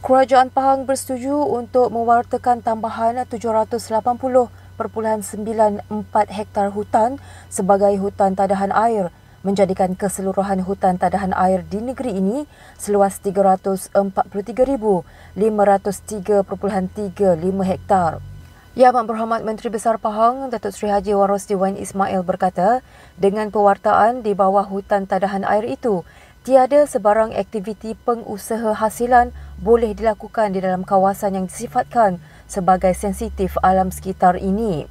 Kerajaan Pahang bersetuju untuk mewartakan tambahan 780.94 hektar hutan sebagai hutan tadahan air, menjadikan keseluruhan hutan tadahan air di negeri ini seluas 343,503.35 hektar. Yang Amat Berhormat Menteri Besar Pahang, Datuk Seri Haji Warosdi Wan Ismail berkata, dengan pewartaan di bawah hutan tadahan air itu, tiada sebarang aktiviti pengusaha hasilan boleh dilakukan di dalam kawasan yang disifatkan sebagai sensitif alam sekitar ini.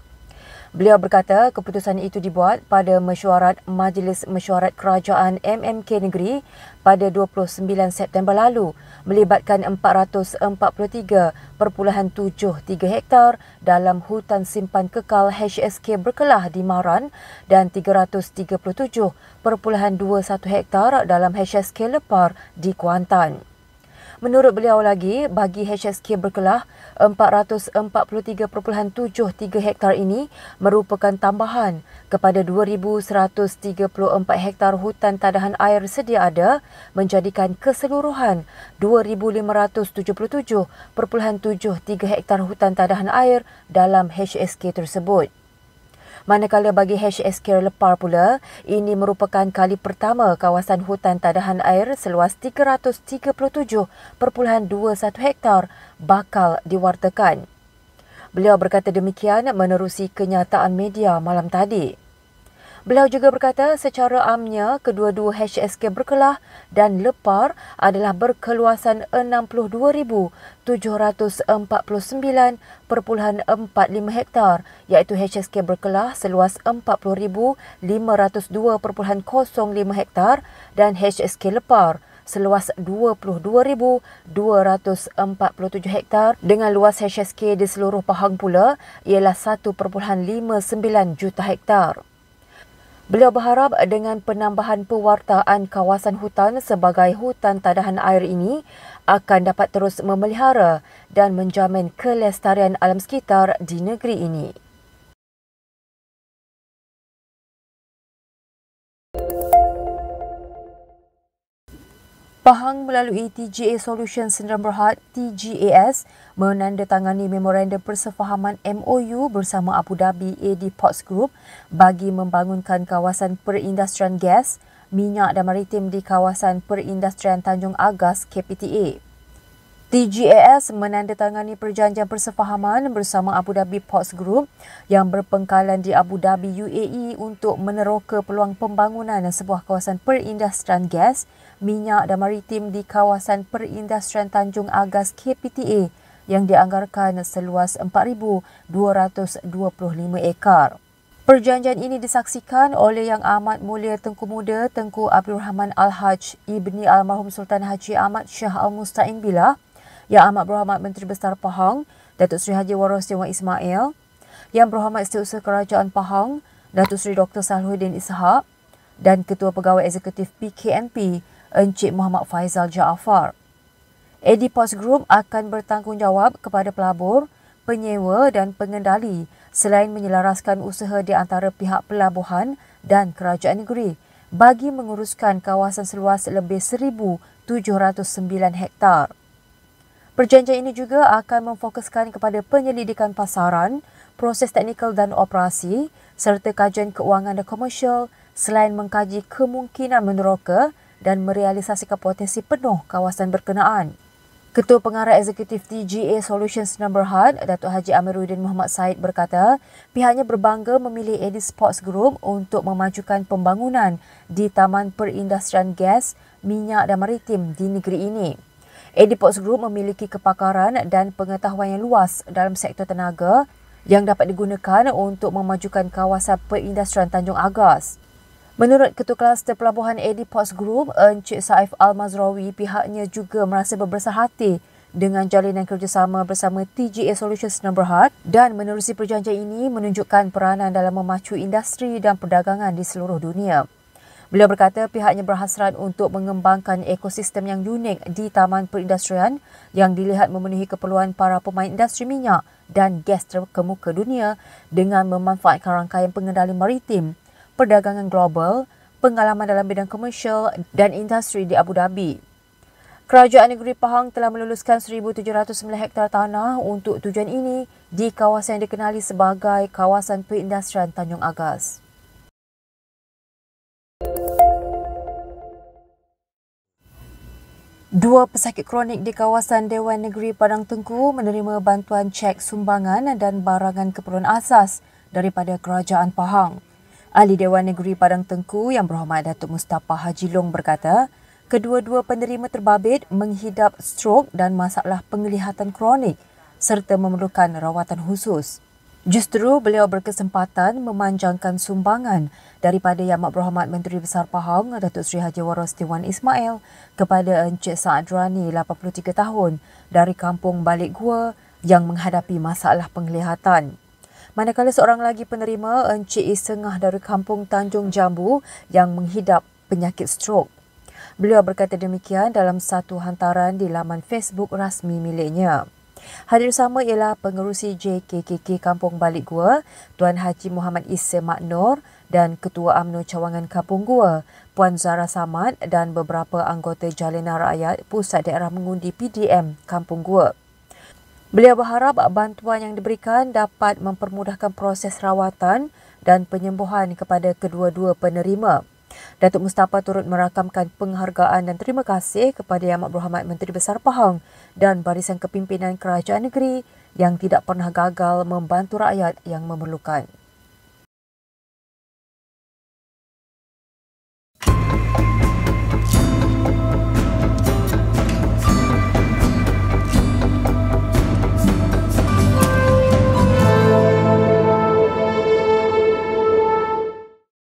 Beliau berkata keputusan itu dibuat pada mesyuarat Majlis Mesyuarat Kerajaan MMK Negeri pada 29 September lalu melibatkan 443.73 hektar dalam hutan simpan kekal HSK Berkelah di Maran dan 337.21 hektar dalam HSK Lepar di Kuantan. Menurut beliau lagi, bagi HSK Berkelah, 443.73 hektar ini merupakan tambahan kepada 2,134 hektar hutan tadahan air sedia ada, menjadikan keseluruhan 2,577.73 hektar hutan tadahan air dalam HSK tersebut. Manakala bagi HSK Lepar pula, ini merupakan kali pertama kawasan hutan tadahan air seluas 337.21 hektar bakal diwartakan. Beliau berkata demikian menerusi kenyataan media malam tadi. Beliau juga berkata secara amnya kedua-dua HSK Berkelah dan Lepar adalah berkeluasan 62,749.45 hektar, iaitu HSK Berkelah seluas 40,502.05 hektar dan HSK Lepar seluas 22,247 hektar dengan luas HSK di seluruh Pahang pula ialah 1.59 juta hektar. Beliau berharap dengan penambahan pewartaan kawasan hutan sebagai hutan tadahan air ini akan dapat terus memelihara dan menjamin kelestarian alam sekitar di negeri ini. Pahang melalui TGA Solutions Sdn Bhd TGAS menandatangani memorandum persefahaman MOU bersama Abu Dhabi AD Ports Group bagi membangunkan kawasan perindustrian gas, minyak dan maritim di kawasan perindustrian Tanjung Agas KPTA. TGAS menandatangani perjanjian persefahaman bersama Abu Dhabi Ports Group yang berpengkalan di Abu Dhabi UAE untuk meneroka peluang pembangunan sebuah kawasan perindustrian gas, minyak dan maritim di kawasan perindustrian Tanjung Agas KPTA yang dianggarkan seluas 4,225 ekar. Perjanjian ini disaksikan oleh Yang Amat Mulia Tengku Muda Tengku Abdul Rahman Al-Haj Ibni Almarhum Sultan Haji Ahmad Shah Al-Musta'in Billah, Yang Amat Berhormat Menteri Besar Pahang Datuk Seri Haji Warosdi Wan Ismail, Yang Berhormat Setiausaha Kerajaan Pahang Datuk Seri Dr. Salhuddin Ishak dan Ketua Pegawai Eksekutif PKNP Encik Muhammad Faizal Jaafar. AD Ports Group akan bertanggungjawab kepada pelabur, penyewa dan pengendali selain menyelaraskan usaha di antara pihak pelabuhan dan kerajaan negeri bagi menguruskan kawasan seluas lebih 1,709 hektar. Perjanjian ini juga akan memfokuskan kepada penyelidikan pasaran, proses teknikal dan operasi serta kajian keuangan dan komersial selain mengkaji kemungkinan meneroka dan merealisasikan potensi penuh kawasan berkenaan. Ketua Pengarah Eksekutif TGA Solutions Sdn Bhd, Datuk Haji Amiruddin Muhammad Said berkata, pihaknya berbangga memilih AD Ports Group untuk memajukan pembangunan di Taman Perindustrian Gas, Minyak dan Maritim di negeri ini. AD Ports Group memiliki kepakaran dan pengetahuan yang luas dalam sektor tenaga yang dapat digunakan untuk memajukan kawasan perindustrian Tanjung Agas. Menurut Ketua Kluster Pelabuhan AD Ports Group, Encik Saif Al-Mazrawi, pihaknya juga merasa berbesar hati dengan jalinan kerjasama bersama TGA Solutions Sdn Bhd dan menerusi perjanjian ini menunjukkan peranan dalam memacu industri dan perdagangan di seluruh dunia. Beliau berkata pihaknya berhasrat untuk mengembangkan ekosistem yang unik di Taman Perindustrian yang dilihat memenuhi keperluan para pemain industri minyak dan gas terkemuka dunia dengan memanfaatkan rangkaian pengendali maritim, perdagangan global, pengalaman dalam bidang komersial dan industri di Abu Dhabi. Kerajaan Negeri Pahang telah meluluskan 1,709 hektar tanah untuk tujuan ini di kawasan yang dikenali sebagai kawasan perindustrian Tanjung Agas. Dua pesakit kronik di kawasan Dewan Negeri Padang Tengku menerima bantuan cek sumbangan dan barangan keperluan asas daripada Kerajaan Pahang. Ahli Dewan Negeri Padang Tengku Yang Berhormat Datuk Mustapha Haji Long berkata, kedua-dua penerima terbabit menghidap strok dan masalah penglihatan kronik serta memerlukan rawatan khusus. Justru beliau berkesempatan memanjangkan sumbangan daripada Yang Berhormat Menteri Besar Pahang Datuk Seri Haji Waros Dewan Ismail kepada Encik Saadrani 83 tahun dari kampung Balik Gua yang menghadapi masalah penglihatan. Manakala seorang lagi penerima Encik Isengah dari kampung Tanjung Jambu yang menghidap penyakit strok. Beliau berkata demikian dalam satu hantaran di laman Facebook rasmi miliknya. Hadir sama ialah pengerusi JKKK Kampung Balik Gua, Tuan Haji Muhammad Isa Maknor dan Ketua UMNO Cawangan Kampung Gua, Puan Zara Samad dan beberapa anggota Jalinan Rakyat Pusat Daerah Mengundi PDM Kampung Gua. Beliau berharap bantuan yang diberikan dapat mempermudahkan proses rawatan dan penyembuhan kepada kedua-dua penerima. Datuk Mustapha turut merakamkan penghargaan dan terima kasih kepada Yang Berhormat Menteri Besar Pahang dan barisan kepimpinan kerajaan negeri yang tidak pernah gagal membantu rakyat yang memerlukan.